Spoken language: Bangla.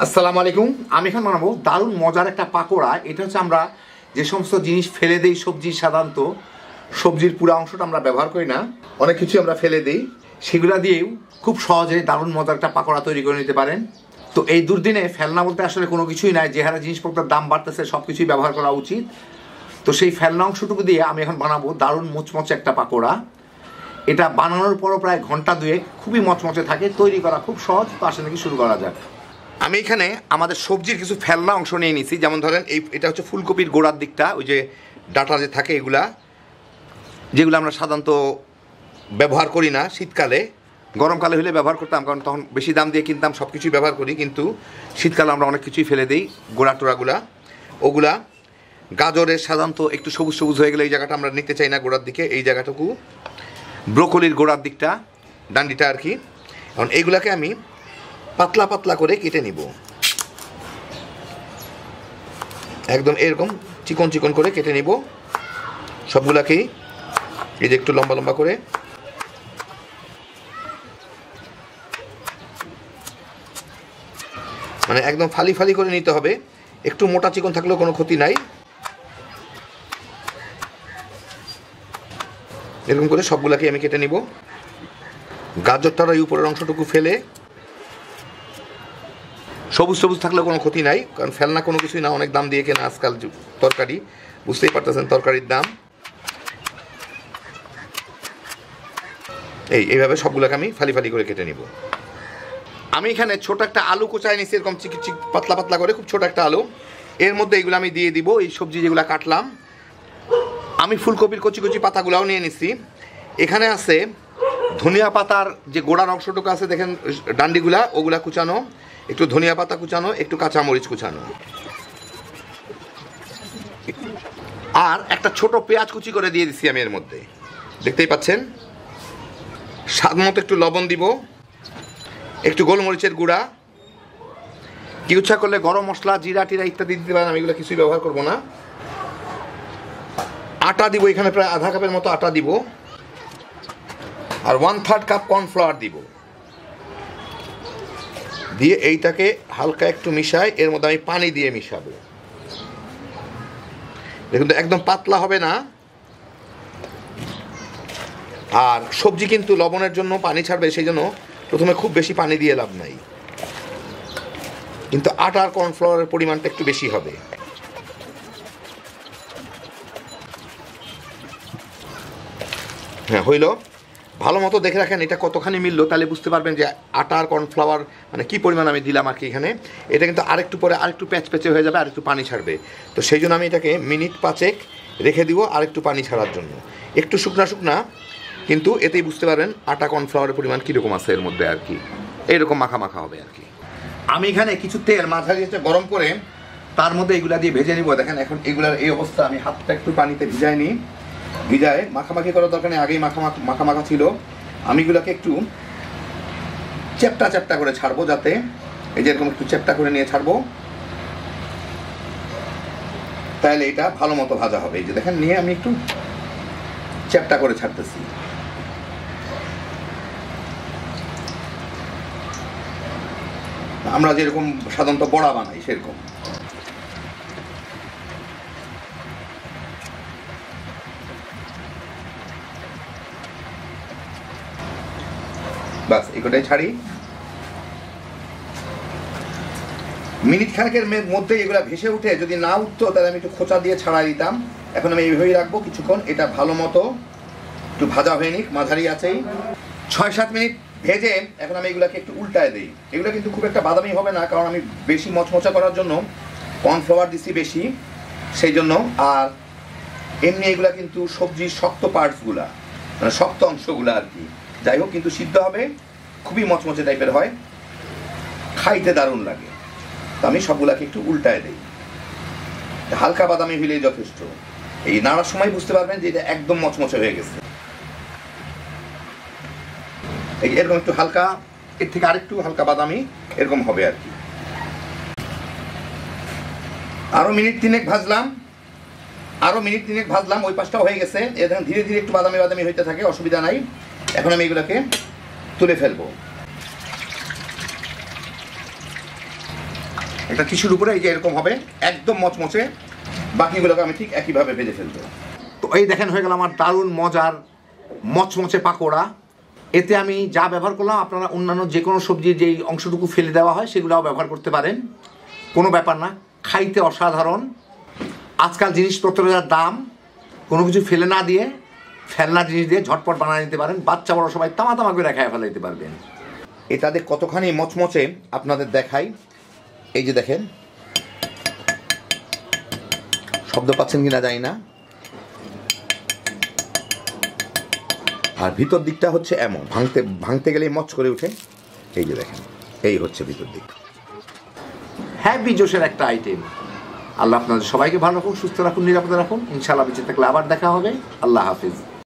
আসসালামু আলাইকুম। আমি এখন বানাবো দারুণ মজার একটা পাকোড়া। এটা হচ্ছে আমরা যে সমস্ত জিনিস ফেলে দেই সবজি, সাধারণত সবজির পুরো অংশটা আমরা ব্যবহার করি না, অনেক কিছু আমরা ফেলে দিই, সেগুলো দিয়েও খুব সহজে দারুণ মজার একটা পাকোড়া তৈরি করে নিতে পারেন। তো এই দুর্দিনে ফেলনা বলতে আসলে কোনো কিছুই নাই, যে হারে জিনিসপত্রের দাম বাড়তেছে সব কিছুই ব্যবহার করা উচিত। তো সেই ফেলনা অংশটুকু দিয়ে আমি এখন বানাবো দারুণ মুচমচে একটা পাকোড়া। এটা বানানোর পরও প্রায় ঘন্টা দুয়েক খুবই মচমচে থাকে, তৈরি করা খুব সহজ। তো আসলে নাকি শুরু করা যাক। আমি এখানে আমাদের সবজির কিছু ফেলনা অংশ নিয়ে নিছি। যেমন ধরেন এটা হচ্ছে ফুলকপির গোড়ার দিকটা, ওই যে ডাটা যে থাকে এগুলা, যেগুলো আমরা সাধারণত ব্যবহার করি না শীতকালে। গরমকালে হলে ব্যবহার করতাম, কারণ তখন বেশি দাম দিয়ে কিনতাম, সব কিছুই ব্যবহার করি। কিন্তু শীতকালে আমরা অনেক কিছুই ফেলে দিই, গোড়া টোড়াগুলা ওগুলা। গাজরের সাধারণত একটু সবুজ সবুজ হয়ে গেলে এই জায়গাটা আমরা নিতে চাই না, গোড়ার দিকে এই জায়গাটুকু। ব্রোকলির গোড়ার দিকটা, ডান্ডিটা আর কি। কারণ এইগুলাকে আমি পাতলা পাতলা করে কেটে নিব, একদম এরকম চিকন চিকন করে কেটে নিব সবগুলাকেই। এই যে একটু লম্বা লম্বা করে, মানে একদম ফালি ফালি করে নিতে হবে। একটু মোটা চিকন থাকলেও কোনো ক্ষতি নাই। এরকম করে সবগুলাকে আমি কেটে নিব। গাজরটার ওই উপরের অংশটুকু ফেলে, সবুজ সবুজ থাকলেও কোনো ক্ষতি নাই, কারণ ফেলনা কোনো কিছুই না, অনেক দাম দিয়ে কেনা আজকাল তরকারি, বুঝতেই পারতেছেন তরকারির দাম। এইভাবে সবগুলোকে আমি ফালি ফালি করে কেটে নিব। আমি এখানে ছোট একটা আলু কোচায় নিচ্ছি, এরকম পাতলা পাতলা করে, খুব ছোট একটা আলু। এর মধ্যে এইগুলো আমি দিয়ে দিব, এই সবজি যেগুলো কাটলাম। আমি ফুলকপির কচি কচি পাতাগুলাও নিয়ে নিচ্ছি। এখানে আছে ধনিয়া পাতার যে গোড়ার অংশটুকু আছে, দেখেন ডান্ডিগুলা, ওগুলা কুচানো, একটু ধনিয়া পাতা কুচানো, একটু কাঁচামরিচ কুচানো, আর একটা ছোট পেঁয়াজ কুচি করে দিয়ে দিচ্ছি আমি এর মধ্যে, দেখতেই পাচ্ছেন। স্বাদ মতো একটু লবণ দিব, একটু গোলমরিচের গুঁড়া, কি ইচ্ছা করলে গরম মশলা, জিরা টিরা ইত্যাদি দিতে পারেন, আমি এগুলো কিছুই ব্যবহার করবো না। আটা দিব, এখানে প্রায় আধা কাপের মতো আটা দিব, আর 1/3 কাপ কর্নফ্লাওয়ার দিব। দিয়ে এইটাকে হালকা একটু মিশাই, এর মধ্যে আমি পানি দিয়ে মিশাবো। দেখুন তো একদম পাতলা হবে না। আর সবজি কিন্তু লবণের জন্য পানি ছাড়বে, সেই জন্য প্রথমে খুব বেশি পানি দিয়ে লাভ নাই, কিন্তু আটার কর্নফ্লাওয়ারের পরিমাণটা একটু বেশি হবে। হ্যাঁ, হইল। ভালো মতো দেখে রাখেন এটা কতখানি মিললো, তাহলে বুঝতে পারবেন যে আটা আর কর্নফ্লাওয়ার মানে কি পরিমাণ আমি দিলাম আর কি এখানে। এটা কিন্তু আরেকটু পরে আরেকটু প্যাচপ্যাচে হয়ে যাবে, আরেকটু পানি ছাড়বে। তো সেই জন্য আমি এটাকে মিনিট 5 রেখে দিব আরেকটু পানি ছাড়ার জন্য। একটু শুকনা শুকনা, কিন্তু এতেই বুঝতে পারবেন আটা কর্নফ্লাওয়ারের পরিমাণ কীরকম আছে এর মধ্যে আর কি। এইরকম মাখা মাখা হবে আর কি। আমি এখানে কিছু তেল মাঝারি গরম করে তার মধ্যে এগুলা দিয়ে ভেজে নিব। দেখেন এখন এগুলার এই অবস্থা। আমি হাতটা একটু পানিতে ভিজাই নিই, ভিজায় মাখামাখি করার দরকার নেই, আগেই মাখা মাখা ছিল। আমি এগুলোকে একটু চ্যাপটা চ্যাপটা করে ছাড়বো, যাতে এই যে এরকম একটু চ্যাপটা করে নিয়ে ছাড়বো, তাহলে এটা ভালো মতো ভাজা হবে। এই যে দেখেন, নিয়ে আমি একটু চ্যাপটা করে ছাড়তেছি। আমরা যেরকম সাধারণত বড়া বানাই সেরকম। বাস এটাই ছাড়ি। মিনিট খানেকের মধ্যে এগুলো ভেসে উঠে, যদি না উঠতো তাহলে আমি একটু খোঁচা দিয়ে ছাড়াই দিতাম। এখন আমি এইভাবেই রাখবো কিছুক্ষণ, এটা ভালো মতো একটু ভাজা হয়ে নিক, মাঝারি আছেই। 6-7 মিনিট ভেজে এখন আমি এগুলোকে একটু উল্টায় দিই। এগুলো কিন্তু খুব একটা বাদামি হবে না, কারণ আমি বেশি মচমচা করার জন্য কর্নফ্লাওয়ার দিচ্ছি বেশি, সেই জন্য। আর এমনি এগুলা কিন্তু সবজির শক্ত পার্টসগুলা, মানে শক্ত অংশগুলো আর কি। যাই হোক, কিন্তু সিদ্ধ হবে, খুবই মচমচে টাইপের হয়, খাইতে দারুণ লাগে। তো আমি সবগুলাকে একটু উল্টায় দিই, হালকা বাদামি হইলেই যথেষ্ট। এই নাড়ার সময় বুঝতে পারবেন যে এটা একদম মচমচে হয়ে গেছে। এরকম একটু হালকা, এর থেকে আরেকটু হালকা বাদামি এরকম হবে আর কি। আরো মিনিট 3 ভাজলাম, ওই পাশটাও হয়ে গেছে। এখন ধীরে ধীরে একটু বাদামি বাদামি হইতে থাকে, অসুবিধা নাই। এখন আমি এগুলোকে তুলে ফেলবো। একটা টিস্যুর উপরে এই যে এরকম হবে, একদম মচমচে। বাকিগুলোকে আমি ঠিক একইভাবে ভেজে ফেলবো। তো এই দেখেন হয়ে গেল আমার দারুণ মজার মচমচে পাকোড়া। এতে আমি যা ব্যবহার করলাম, আপনারা অন্যান্য যে কোনো সবজির যেই অংশটুকু ফেলে দেওয়া হয় সেগুলোও ব্যবহার করতে পারেন, কোনো ব্যাপার না। খাইতে অসাধারণ। আজকাল জিনিসপত্রের যা দাম, কোনো কিছু ফেলে না দিয়ে ফেলনা জিনিস দিয়ে ঝটপট বানিয়ে নিতে পারেন। বাচ্চা বড় সবাই তামা তামা করে খাইয়ে ফেলাইতে পারবেন। এটাতে কতখানি মচমচে আপনাদের দেখাই। এই যে দেখেন, শব্দ পাচ্ছেন কিনা জানি না। আর ভিতর দিকটা হচ্ছে এমন, ভাঙতে গেলেই মচ করে উঠে। এই যে দেখেন, এই হচ্ছে ভিতর দিক। হ্যাপি জোশের একটা আইটেম। আল্লাহ আপনাদের সবাইকে ভালো রাখুন, সুস্থ রাখুন, নিরাপদে রাখুন। ইনশাআল্লাহ বেঁচে থাকলে আবার দেখা হবে। আল্লাহ হাফিজ।